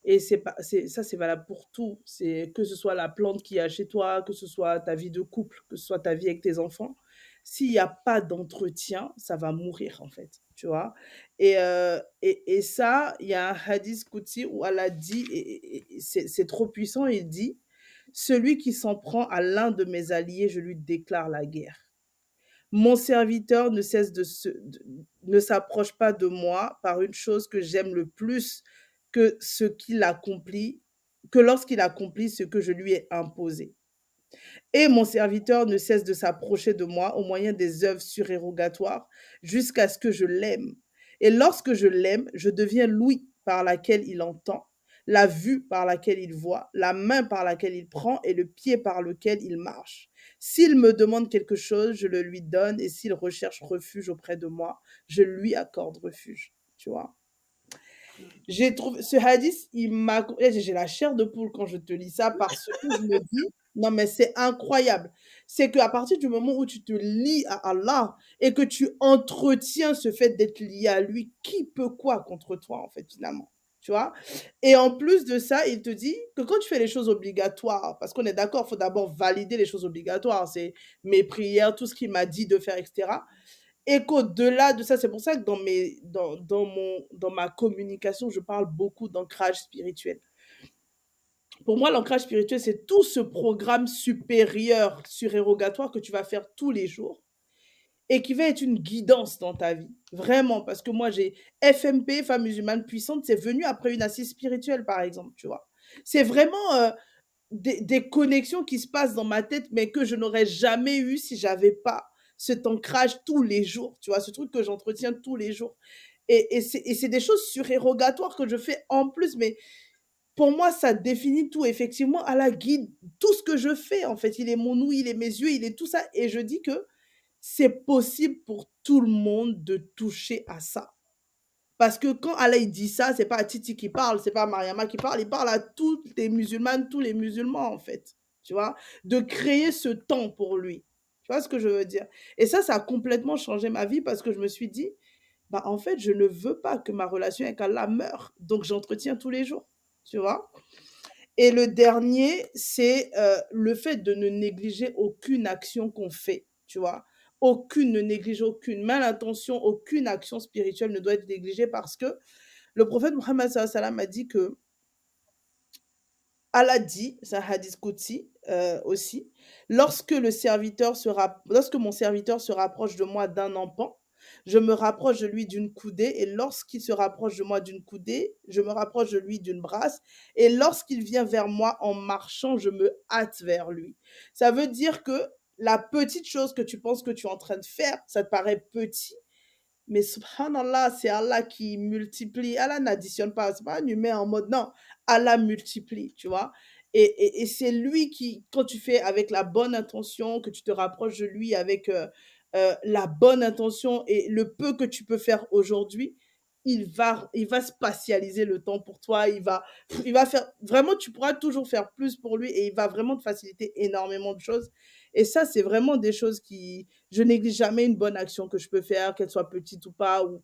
Et c'est pas, ça, c'est valable pour tout. C'est que ce soit la plante qu'il y a chez toi, que ce soit ta vie de couple, que ce soit ta vie avec tes enfants. S'il n'y a pas d'entretien, ça va mourir, en fait. Tu vois? Et ça, il y a un hadith Qudsi où Allah dit, et c'est trop puissant, il dit, celui qui s'en prend à l'un de mes alliés, je lui déclare la guerre. Mon serviteur ne cesse ne s'approche pas de moi par une chose que j'aime le plus que ce qu'il accomplit, que lorsqu'il accomplit ce que je lui ai imposé. Et mon serviteur ne cesse de s'approcher de moi au moyen des œuvres surérogatoires jusqu'à ce que je l'aime. Et lorsque je l'aime, je deviens l'ouïe par laquelle il entend, la vue par laquelle il voit, la main par laquelle il prend et le pied par lequel il marche. S'il me demande quelque chose, je le lui donne et s'il recherche refuge auprès de moi, je lui accorde refuge. Tu vois? J'ai trouvé ce hadith, j'ai la chair de poule quand je te lis ça parce que je me dis, non mais c'est incroyable. C'est qu'à partir du moment où tu te lis à Allah et que tu entretiens ce fait d'être lié à lui, qui peut quoi contre toi en fait finalement? Tu vois? Et en plus de ça, il te dit que quand tu fais les choses obligatoires, parce qu'on est d'accord, il faut d'abord valider les choses obligatoires, c'est mes prières, tout ce qu'il m'a dit de faire, etc. Et qu'au-delà de ça, c'est pour ça que dans ma communication, je parle beaucoup d'ancrage spirituel. Pour moi, l'ancrage spirituel, c'est tout ce programme supérieur, surérogatoire que tu vas faire tous les jours et qui va être une guidance dans ta vie. Vraiment, parce que moi, j'ai FMP, Femme musulmane puissante, c'est venu après une assise spirituelle, par exemple, tu vois. C'est vraiment des connexions qui se passent dans ma tête, mais que je n'aurais jamais eu si j'avais pas cet ancrage tous les jours, tu vois, ce truc que j'entretiens tous les jours. Et c'est des choses surérogatoires que je fais en plus, mais pour moi, ça définit tout. Effectivement, Allah guide tout ce que je fais, en fait. Il est mon ouïe, il est mes yeux, il est tout ça. Et je dis que c'est possible pour tout le monde de toucher à ça. Parce que quand Allah il dit ça, c'est pas à Titi qui parle, c'est pas à Mariama qui parle, il parle à toutes les musulmanes, tous les musulmans en fait. Tu vois? De créer ce temps pour lui. Tu vois ce que je veux dire? Et ça a complètement changé ma vie parce que je me suis dit, bah en fait, je ne veux pas que ma relation avec Allah meure. Donc j'entretiens tous les jours. Tu vois? Et le dernier, c'est le fait de ne négliger aucune action qu'on fait, tu vois. Aucune, ne néglige aucune. Mal intention, aucune action spirituelle ne doit être négligée parce que le prophète Mohammed sallallahu alayhi wa sallam a dit que Allah dit, c'est un hadith Qudsi aussi, lorsque mon serviteur se rapproche de moi d'un empan, je me rapproche de lui d'une coudée, et lorsqu'il se rapproche de moi d'une coudée, je me rapproche de lui d'une brasse, et lorsqu'il vient vers moi en marchant, je me hâte vers lui. Ça veut dire que la petite chose que tu penses que tu es en train de faire, ça te paraît petit, mais subhanallah, c'est Allah qui multiplie. Allah n'additionne pas. C'est pas un humain en mode non. Allah multiplie, tu vois. Et c'est lui qui, quand tu fais avec la bonne intention, que tu te rapproches de lui avec la bonne intention et le peu que tu peux faire aujourd'hui, il va spatialiser le temps pour toi. Il va faire, vraiment, tu pourras toujours faire plus pour lui et il va vraiment te faciliter énormément de choses. Et ça, c'est vraiment des choses qui, je néglige jamais une bonne action que je peux faire, qu'elle soit petite ou pas, ou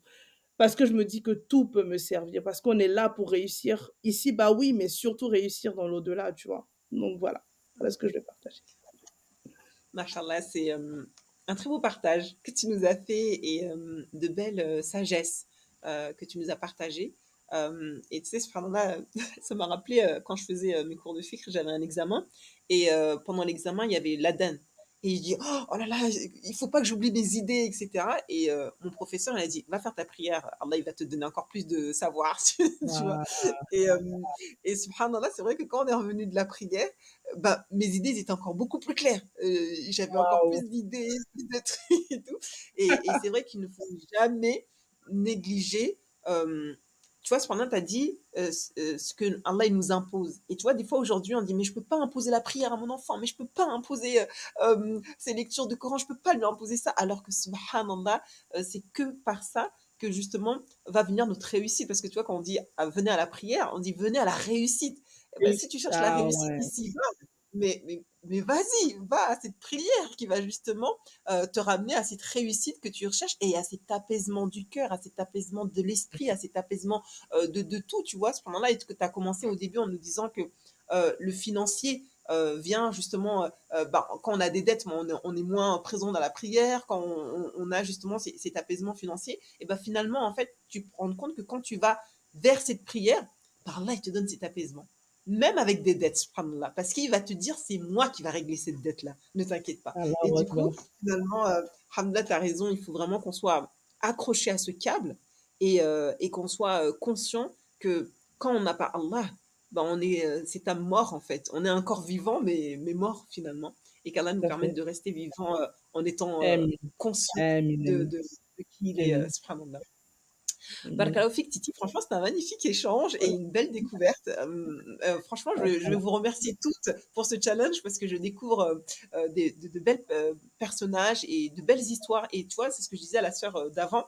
parce que je me dis que tout peut me servir, parce qu'on est là pour réussir ici, bah oui, mais surtout réussir dans l'au-delà, tu vois. Donc voilà ce que je vais partager. Mashallah, c'est un très beau partage que tu nous as fait et de belles sagesses que tu nous as partagées. Et tu sais, subhanallah, ça m'a rappelé quand je faisais mes cours de fiqh, j'avais un examen et pendant l'examen, il y avait l'adhan. Et je dis, oh là là, il faut pas que j'oublie mes idées, etc. Et mon professeur, il a dit, va faire ta prière. Allah, il va te donner encore plus de savoir, tu vois. Ah, Et, euh, et subhanallah, c'est vrai que quand on est revenu de la prière, bah, mes idées elles étaient encore beaucoup plus claires. J'avais encore waouh. plus d'idées, plus de trucs et tout. Et c'est vrai qu'il ne faut jamais négliger. Tu vois, cependant, tu as dit ce que Allah il nous impose. Et tu vois, des fois aujourd'hui, on dit, mais je peux pas imposer la prière à mon enfant, mais je peux pas imposer ses lectures de Coran, je peux pas lui imposer ça. Alors que, subhanallah, c'est que par ça que justement va venir notre réussite. Parce que tu vois, quand on dit venez à la prière, on dit venez à la réussite. Eh ben, Oui. si tu cherches la Ah réussite ouais. ici, mais mais vas-y, va à cette prière qui va justement te ramener à cette réussite que tu recherches et à cet apaisement du cœur, à cet apaisement de l'esprit, à cet apaisement de tout, tu vois. Ce moment-là, et que tu as commencé au début en nous disant que le financier vient justement, bah, quand on a des dettes, on est moins présent dans la prière, quand on a justement cet apaisement financier, et ben finalement, en fait, tu te rends compte que quand tu vas vers cette prière, par là, il te donne cet apaisement. Même avec des dettes, subhanallah. Parce qu'il va te dire, c'est moi qui va régler cette dette-là. Ne t'inquiète pas. Et Allahu du coup, Akbar. finalement, Hamda, tu as raison, il faut vraiment qu'on soit accroché à ce câble et qu'on soit conscient que quand on n'a pas Allah, ben c'est un mort en fait. On est un corps vivant, mais mort finalement. Et qu'Allah nous Tout à permette fait. de rester vivant en étant Amin, conscient amin, de, amin, de, de qui il est, amin, subhanallah. amin. Barakallahu fik, Titi. Franchement, c'était un magnifique échange et une belle découverte. Franchement, je vous remercie toutes pour ce challenge parce que je découvre de belles personnages et de belles histoires. Et tu vois, c'est ce que je disais à la sœur d'avant,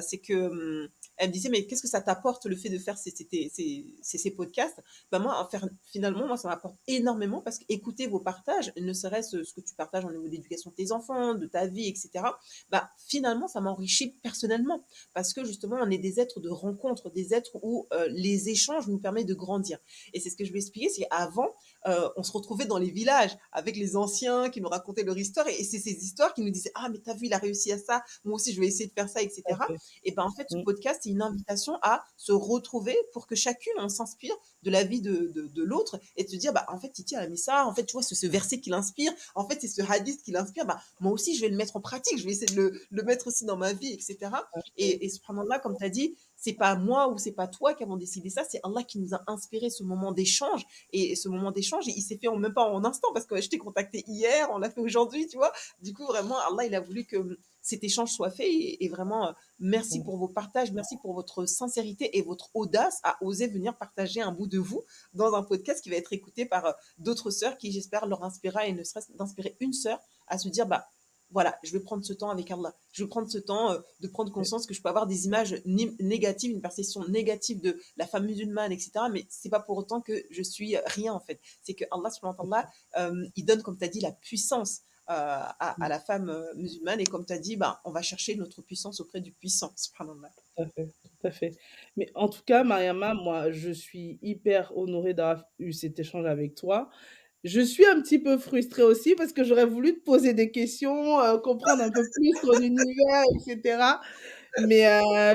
c'est que elle me disait, mais qu'est-ce que ça t'apporte le fait de faire ces podcasts? Ben moi, finalement, moi, ça m'apporte énormément parce qu'écouter vos partages, ne serait-ce ce que tu partages au niveau d'éducation de tes enfants, de ta vie, etc., bah, finalement, ça m'enrichit personnellement parce que justement, on est des êtres de rencontre, des êtres où les échanges nous permettent de grandir. Et c'est ce que je vais expliquer, c'est qu'avant, on se retrouvait dans les villages avec les anciens qui nous racontaient leur histoire, et c'est ces histoires qui nous disaient, ah, mais t'as vu, il a réussi à ça, moi aussi, je vais essayer de faire ça, Tout à etc. fait. Et ben en fait, ce Mm, podcast, c'est une invitation à se retrouver pour que chacune, on s'inspire de la vie de l'autre et de se dire, bah, en fait, Titi a mis ça, en fait, tu vois, ce verset qui l'inspire, en fait, c'est ce hadith qui l'inspire, bah, moi aussi, je vais le mettre en pratique, je vais essayer de le mettre aussi dans ma vie, etc. tout à fait. Et cependant, comme tu as dit, c'est pas moi ou c'est pas toi qui avons décidé ça, c'est Allah qui nous a inspiré ce moment d'échange. Et ce moment d'échange, il s'est fait même pas en instant parce que je t'ai contacté hier, on l'a fait aujourd'hui, tu vois. Du coup, vraiment, Allah, il a voulu que cet échange soit fait. Et vraiment, merci Mm. pour vos partages, merci pour votre sincérité et votre audace à oser venir partager un bout de vous dans un podcast qui va être écouté par d'autres sœurs qui, j'espère, leur inspirera et ne serait-ce d'inspirer une sœur à se dire, bah, voilà, je vais prendre ce temps avec Allah. Je vais prendre ce temps de prendre conscience que je peux avoir des images négatives, une perception négative de la femme musulmane, etc. Mais c'est pas pour autant que je suis rien en fait. C'est que Allah, subhanahu wa ta'ala, il donne, comme tu as dit, la puissance à la femme musulmane. Et comme tu as dit, bah, on va chercher notre puissance auprès du puissant, subhanallah. Tout à fait, tout à fait. Mais en tout cas, Mariama, moi, je suis hyper honorée d'avoir eu cet échange avec toi. Je suis un petit peu frustrée aussi parce que j'aurais voulu te poser des questions, comprendre un peu plus ton univers, etc. Mais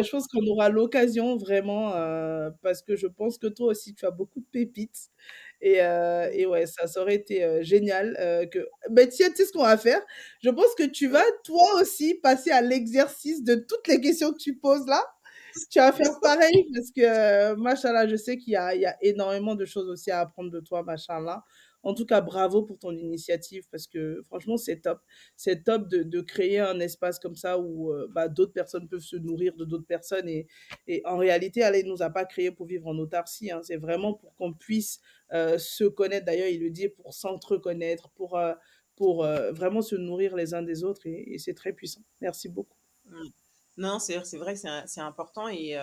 je pense qu'on aura l'occasion vraiment, parce que je pense que toi aussi, tu as beaucoup de pépites et ouais, ça aurait été, génial, que beh, tiens, tu sais ce qu'on va faire? Je pense que tu vas toi aussi passer à l'exercice de toutes les questions que tu poses là. Tu vas faire pareil parce que, machallah, je sais qu'il y a énormément de choses aussi à apprendre de toi, machallah. En tout cas, bravo pour ton initiative parce que franchement, c'est top. C'est top de créer un espace comme ça où bah, d'autres personnes peuvent se nourrir de d'autres personnes. Et en réalité, Allah ne nous a pas créés pour vivre en autarcie, hein. C'est vraiment pour qu'on puisse se connaître. D'ailleurs, il le dit pour s'entreconnaître, pour vraiment se nourrir les uns des autres. Et c'est très puissant. Merci beaucoup. Mm. Non, c'est vrai que c'est important et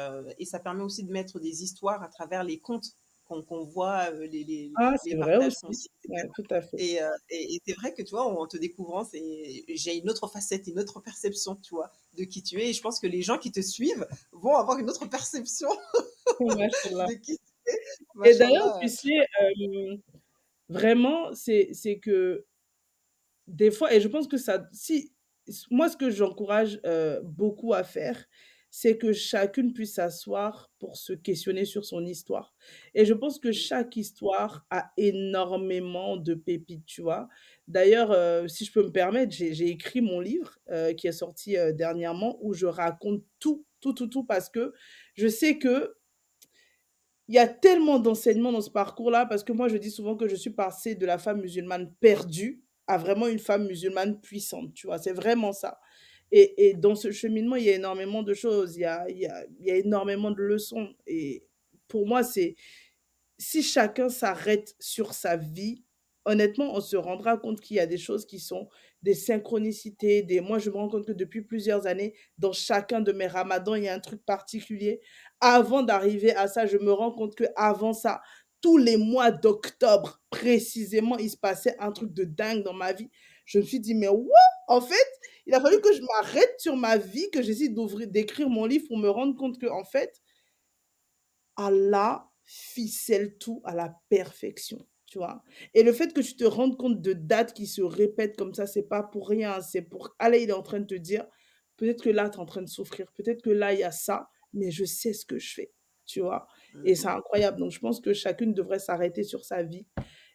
ça permet aussi de mettre des histoires à travers les contes qu'on voit, Ah, les c'est vrai partages aussi. qu'on aussi, Ouais, etc. tout à fait. Et c'est vrai que tu vois, en te découvrant, j'ai une autre facette, une autre perception, tu vois, de qui tu es. Et je pense que les gens qui te suivent vont avoir une autre perception Machallah. de qui tu es. Et d'ailleurs, Machallah. tu sais, vraiment, c'est que des fois, et je pense que ça, si, moi, ce que j'encourage beaucoup à faire, c'est que chacune puisse s'asseoir pour se questionner sur son histoire. Et je pense que chaque histoire a énormément de pépites, tu vois. D'ailleurs, si je peux me permettre, j'ai écrit mon livre qui est sorti dernièrement où je raconte tout, tout, tout, tout, parce que je sais que il y a tellement d'enseignements dans ce parcours-là, parce que moi, je dis souvent que je suis passée de la femme musulmane perdue à vraiment une femme musulmane puissante, tu vois? C'est vraiment ça. Et dans ce cheminement, il y a énormément de choses, il y a énormément de leçons. Et pour moi, c'est si chacun s'arrête sur sa vie, honnêtement, on se rendra compte qu'il y a des choses qui sont des synchronicités, moi, je me rends compte que depuis plusieurs années, dans chacun de mes ramadans, il y a un truc particulier. Avant d'arriver à ça, je me rends compte que avant ça, tous les mois d'octobre, précisément, il se passait un truc de dingue dans ma vie. Je me suis dit: «Mais what?» En fait, il a fallu que je m'arrête sur ma vie, que j'essaie d'écrire mon livre pour me rendre compte que en fait, Allah ficelle tout à la perfection, tu vois? Et le fait que tu te rendes compte de dates qui se répètent comme ça, c'est pas pour rien, c'est pour Allah, il est en train de te dire: «Peut-être que là, tu es en train de souffrir, peut-être que là, il y a ça, mais je sais ce que je fais», tu vois? Et c'est Mhm. incroyable. Donc je pense que chacune devrait s'arrêter sur sa vie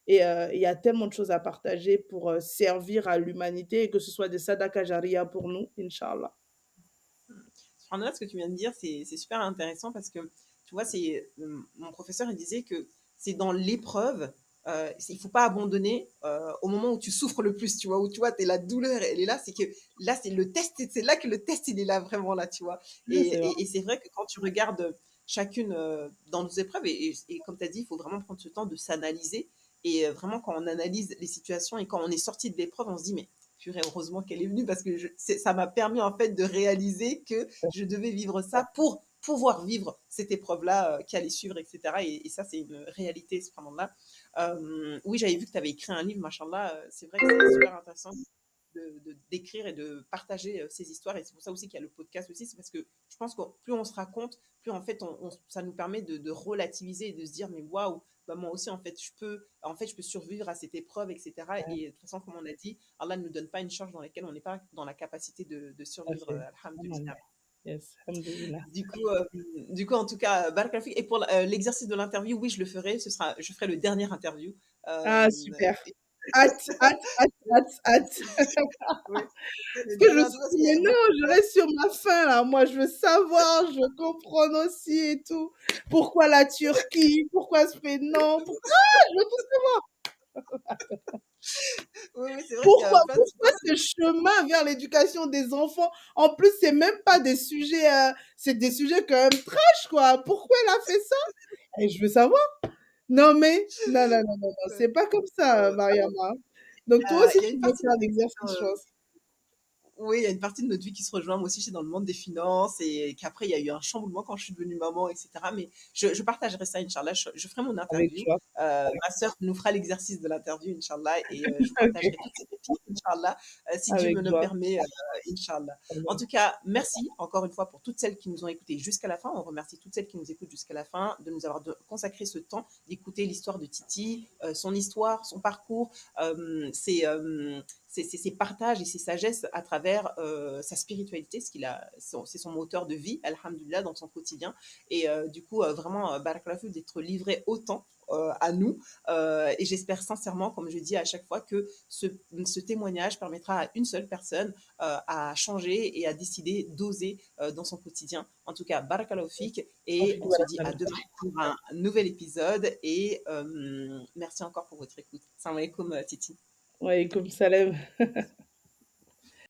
et il y a tellement de choses à partager pour, servir à l'humanité et que ce soit des sadaka jaria pour nous, inch'Allah. Subhanallah, ce que tu viens de dire, c'est super intéressant parce que, tu vois, mon professeur, il disait que c'est dans l'épreuve, il ne faut pas abandonner au moment où tu souffres le plus, tu vois, où tu vois, la douleur, elle est là, c'est que là, c'est le test, c'est là que le test, il est là vraiment là, tu vois. Ouais, c'est vrai. Et c'est vrai que quand tu regardes chacune dans nos épreuves, et comme tu as dit, il faut vraiment prendre ce temps de s'analyser. Et vraiment, quand on analyse les situations et quand on est sorti de l'épreuve, on se dit, mais purée, heureusement qu'elle est venue parce que ça m'a permis en fait de réaliser que je devais vivre ça pour pouvoir vivre cette épreuve-là qui allait suivre, etc. Et ça, c'est une réalité, ce moment-là. Oui, j'avais vu que tu avais écrit un livre, machallah. C'est vrai que c'est super intéressant d'écrire et de partager ces histoires. Et c'est pour ça aussi qu'il y a le podcast aussi. C'est parce que je pense que plus on se raconte, plus en fait, ça nous permet de relativiser et de se dire, mais waouh, bah moi aussi, en fait, je peux survivre à cette épreuve, etc. Ouais, Et de toute façon, comme on a dit, Allah ne nous donne pas une charge dans laquelle on n'est pas dans la capacité de tout à survivre, fait. Pas mal. alhamdulillah. Yes, alhamdoulilah. Du coup, en tout cas, Barakallahu fik. Et pour l'exercice de l'interview, oui, je le ferai. Je ferai le dernier interview. Euh, Ah super. Hâte, hâte, hâte, hâte, hâte. oui, Parce le que je dernier me suis interview, parce dit: «Mais que non, je reste sur ma faim là, moi je veux savoir, je veux comprendre aussi et tout. Pourquoi la Turquie? Pourquoi ce fait non? Je veux tout oui, oui, c'est vrai qu'il y a pourquoi ce chemin vers l'éducation des enfants? En plus, c'est même pas des sujets, c'est des sujets quand même trash quoi. Pourquoi elle a fait ça? Et je veux savoir. Non mais non, non, non, non, non, c'est pas comme ça, Mariama. Donc toi aussi il y a tu une veux partie faire l'exercice, je pense. Oui, il y a une partie de notre vie qui se rejoint. Moi aussi, j'étais dans le monde des finances et qu'après, il y a eu un chamboulement quand je suis devenue maman, etc. Mais je partagerai ça, Inch'Allah. Je ferai mon Avec interview. joie. Ma sœur nous fera l'exercice de l'interview, Inch'Allah. Et je vous OK, partagerai toutes ces pépites, Inch'Allah, si Dieu avec me le joie. permet, Inch'Allah. En tout cas, merci encore une fois pour toutes celles qui nous ont écoutés jusqu'à la fin. On remercie toutes celles qui nous écoutent jusqu'à la fin de nous avoir consacré ce temps d'écouter l'histoire de Titi, son histoire, son parcours, ses partages et ses sagesses à travers sa spiritualité, c'est son moteur de vie, alhamdulillah, dans son quotidien. Et du coup, vraiment, barakallahu d'être livré autant à nous. Et j'espère sincèrement, comme je dis à chaque fois, que ce témoignage permettra à une seule personne à changer et à décider d'oser dans son quotidien. En tout cas, barakallahu fik. Et on se dit à demain pour un nouvel épisode. Et merci encore pour votre écoute. Salam alaikum, Titi. Ouais, comme Salem.